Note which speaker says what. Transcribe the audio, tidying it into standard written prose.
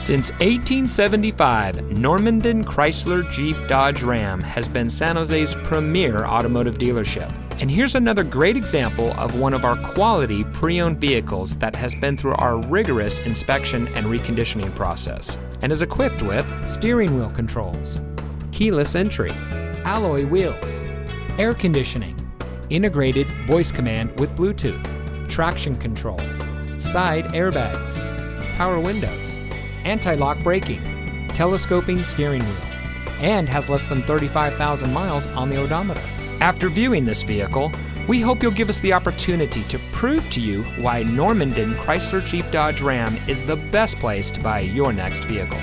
Speaker 1: Since 1875, Normandin Chrysler Jeep Dodge Ram has been San Jose's premier automotive dealership. And here's another great example of one of our quality pre-owned vehicles that has been through our rigorous inspection and reconditioning process and is equipped with
Speaker 2: steering wheel controls, keyless entry, alloy wheels, air conditioning, integrated voice command with Bluetooth, traction control, side airbags, power windows, anti-lock braking, telescoping steering wheel, and has less than 35,000 miles on the odometer.
Speaker 1: After viewing this vehicle, we hope you'll give us the opportunity to prove to you why Normandin Chrysler Jeep Dodge Ram is the best place to buy your next vehicle.